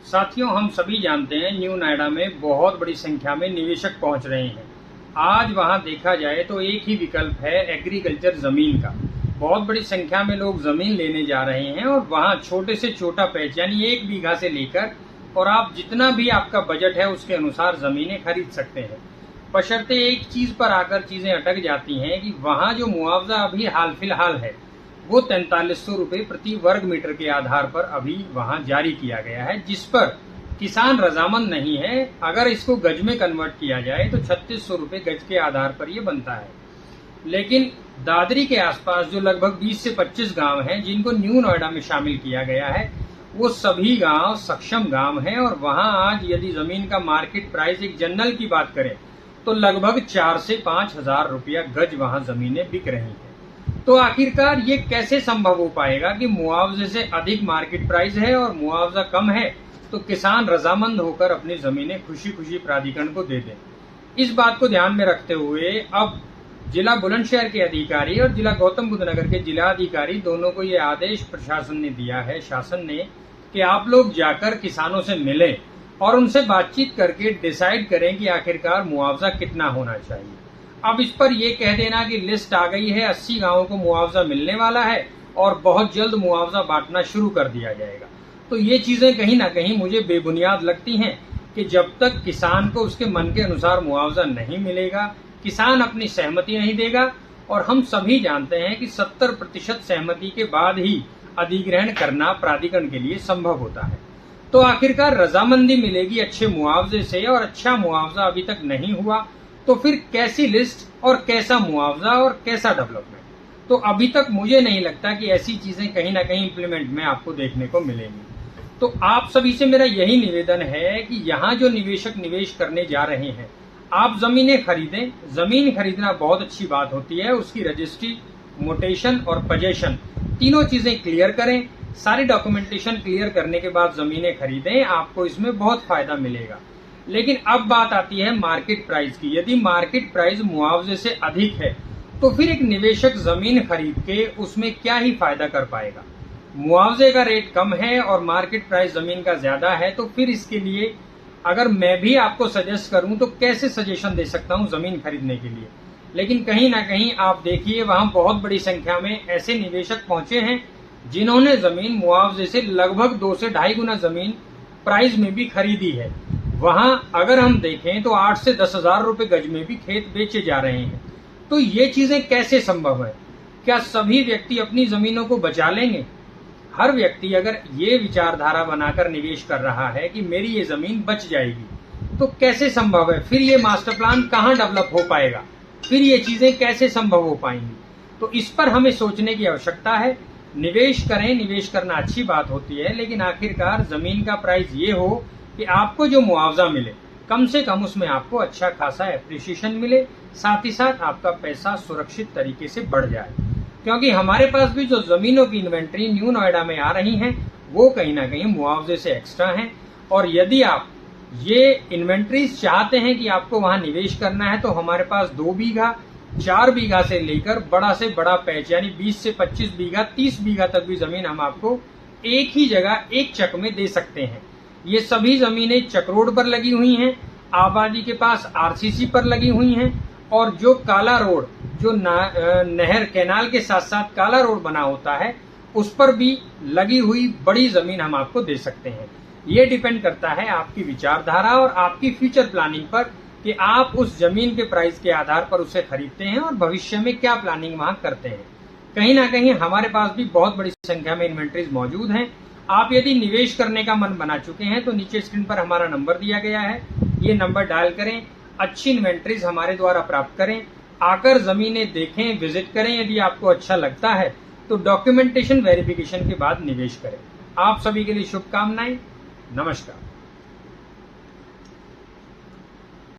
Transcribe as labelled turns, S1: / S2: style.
S1: साथियों, हम सभी जानते हैं न्यू नोएडा में बहुत बड़ी संख्या में निवेशक पहुंच रहे हैं। आज वहां देखा जाए तो एक ही विकल्प है एग्रीकल्चर जमीन का। बहुत बड़ी संख्या में लोग जमीन लेने जा रहे हैं और वहां छोटे से छोटा पैच यानी 1 बीघा से लेकर और आप जितना भी आपका बजट है उसके अनुसार जमीनें खरीद सकते हैं। बशर्ते एक चीज पर आकर चीजें अटक जाती हैं कि वहां जो मुआवजा अभी हाल फिलहाल है वो 4300 रुपये प्रति वर्ग मीटर के आधार पर अभी वहां जारी किया गया है, जिस पर किसान रजामंद नहीं है। अगर इसको गज में कन्वर्ट किया जाए तो 3600 रुपये गज के आधार पर ये बनता है। लेकिन दादरी के आसपास जो लगभग 20 से 25 गांव हैं जिनको न्यू नोएडा में शामिल किया गया है, वो सभी गांव सक्षम गांव हैं और वहां आज यदि जमीन का मार्केट प्राइस एक जनरल की बात करें तो लगभग 4 से 5 हजार रुपया गज वहां जमीनें बिक रही हैं। तो आखिरकार ये कैसे संभव हो पाएगा कि मुआवजे से अधिक मार्केट प्राइस है और मुआवजा कम है तो किसान रजामंद होकर अपनी जमीनें खुशी खुशी प्राधिकरण को दे दें। इस बात को ध्यान में रखते हुए अब जिला बुलंदशहर के अधिकारी और जिला गौतम बुद्ध नगर के जिला अधिकारी दोनों को ये आदेश प्रशासन ने दिया है, शासन ने, कि आप लोग जाकर किसानों से मिलें और उनसे बातचीत करके डिसाइड करें कि आखिरकार मुआवजा कितना होना चाहिए। अब इस पर यह कह देना कि लिस्ट आ गई है, 80 गांवों को मुआवजा मिलने वाला है और बहुत जल्द मुआवजा बांटना शुरू कर दिया जाएगा, तो ये चीजें कहीं ना कहीं मुझे बेबुनियाद लगती हैं कि जब तक किसान को उसके मन के अनुसार मुआवजा नहीं मिलेगा, किसान अपनी सहमति नहीं देगा। और हम सभी जानते हैं कि 70% सहमति के बाद ही अधिग्रहण करना प्राधिकरण के लिए संभव होता है। तो आखिरकार रजामंदी मिलेगी अच्छे मुआवजे से और अच्छा मुआवजा अभी तक नहीं हुआ, तो फिर कैसी लिस्ट और कैसा मुआवजा और कैसा डेवलपमेंट? तो अभी तक मुझे नहीं लगता कि ऐसी चीजें कहीं ना कहीं इम्प्लीमेंट में आपको देखने को मिलेंगी। तो आप सभी से मेरा यही निवेदन है कि यहाँ जो निवेशक निवेश करने जा रहे हैं, आप जमीनें खरीदें। जमीन खरीदना बहुत अच्छी बात होती है, उसकी रजिस्ट्री, मोटेशन और पोजेशन तीनों चीजें क्लियर करें। सारी डॉक्यूमेंटेशन क्लियर करने के बाद जमीनें खरीदें, आपको इसमें बहुत फायदा मिलेगा। लेकिन अब बात आती है मार्केट प्राइस की। यदि मार्केट प्राइस मुआवजे से अधिक है तो फिर एक निवेशक जमीन खरीद के उसमें क्या ही फायदा कर पाएगा। मुआवजे का रेट कम है और मार्केट प्राइस जमीन का ज्यादा है, तो फिर इसके लिए अगर मैं भी आपको सजेस्ट करूं तो कैसे सजेशन दे सकता हूं जमीन खरीदने के लिए। लेकिन कहीं ना कहीं आप देखिए वहां बहुत बड़ी संख्या में ऐसे निवेशक पहुंचे हैं जिन्होंने जमीन मुआवजे से लगभग 2 से 2.5 गुना जमीन प्राइस में भी खरीदी है। वहां अगर हम देखें तो 8 से 10 हजार रुपए गज में भी खेत बेचे जा रहे हैं। तो ये चीजें कैसे संभव है? क्या सभी व्यक्ति अपनी जमीनों को बचा लेंगे? हर व्यक्ति अगर ये विचारधारा बनाकर निवेश कर रहा है कि मेरी ये जमीन बच जाएगी, तो कैसे संभव है? फिर ये मास्टर प्लान कहाँ डेवलप हो पाएगा? फिर ये चीजें कैसे संभव हो पाएंगी? तो इस पर हमें सोचने की आवश्यकता है। निवेश करें, निवेश करना अच्छी बात होती है, लेकिन आखिरकार जमीन का प्राइस ये हो कि आपको जो मुआवजा मिले कम से कम उसमें आपको अच्छा खासा एप्रिसिएशन मिले, साथ ही साथ आपका पैसा सुरक्षित तरीके से बढ़ जाए। क्योंकि हमारे पास भी जो जमीनों की इन्वेंट्री न्यू नोएडा में आ रही हैं वो कहीं ना कहीं मुआवजे से एक्स्ट्रा हैं। और यदि आप ये इन्वेंट्रीज चाहते हैं कि आपको वहां निवेश करना है तो हमारे पास 2 बीघा, 4 बीघा से लेकर बड़ा से बड़ा पैच यानी 20 से 25 बीघा, 30 बीघा तक भी जमीन हम आपको एक ही जगह एक चक में दे सकते हैं। ये सभी जमीनें चक रोड पर लगी हुई हैं, आबादी के पास आरसीसी पर लगी हुई हैं और जो काला रोड, जो नहर कैनाल के साथ साथ काला रोड बना होता है, उस पर भी लगी हुई बड़ी जमीन हम आपको दे सकते हैं। ये डिपेंड करता है आपकी विचारधारा और आपकी फ्यूचर प्लानिंग पर कि आप उस जमीन के प्राइस के आधार पर उसे खरीदते हैं और भविष्य में क्या प्लानिंग वहां करते हैं। कहीं ना कहीं हमारे पास भी बहुत बड़ी संख्या में इन्वेंट्रीज मौजूद हैं। आप यदि निवेश करने का मन बना चुके हैं तो नीचे स्क्रीन पर हमारा नंबर दिया गया है, ये नंबर डायल करें, अच्छी इन्वेंट्रीज हमारे द्वारा प्राप्त करें, आकर जमीनें देखें, विजिट करें। यदि आपको अच्छा लगता है तो डॉक्यूमेंटेशन वेरिफिकेशन के बाद निवेश करें। आप सभी के लिए शुभकामनाएं। नमस्कार।